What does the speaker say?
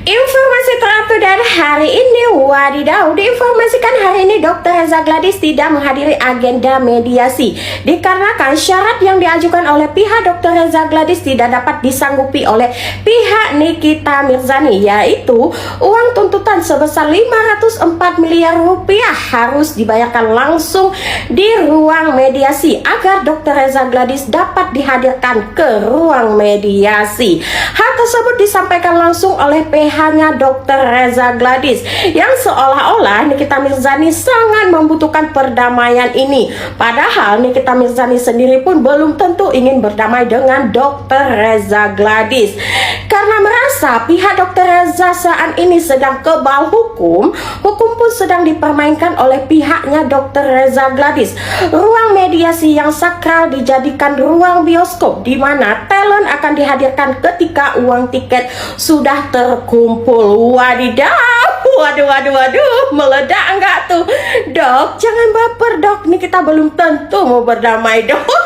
Informasi terupdate hari ini, wadidaw, diinformasikan hari ini Dr. Reza Gladys tidak menghadiri agenda mediasi dikarenakan syarat yang diajukan oleh pihak Dr. Reza Gladys tidak dapat disanggupi oleh pihak Nikita Mirzani, yaitu uang tuntutan sebesar 504 miliar rupiah harus dibayarkan langsung di ruang mediasi agar Dr. Reza Gladys dapat dihadirkan ke ruang mediasi. Hal tersebut disampaikan langsung oleh PH-nya Dr. Reza Gladys yang seolah-olah Nikita Mirzani sangat membutuhkan perdamaian ini. Padahal Nikita Mirzani sendiri pun belum tentu ingin berdamai dengan Dr. Reza Gladys karena merasa pihak Dr. Reza saat ini sedang kebal hukum pun sedang dipermainkan oleh pihaknya Dr. Reza Gladys. Ruang mediasi yang sakral dijadikan ruang bioskop di mana talent akan dihadirkan ketika uang tiket sudah terkumpul. Wadidaw, waduh, meledak enggak tuh? Dok, jangan baper dok, nih kita belum tentu mau berdamai dok.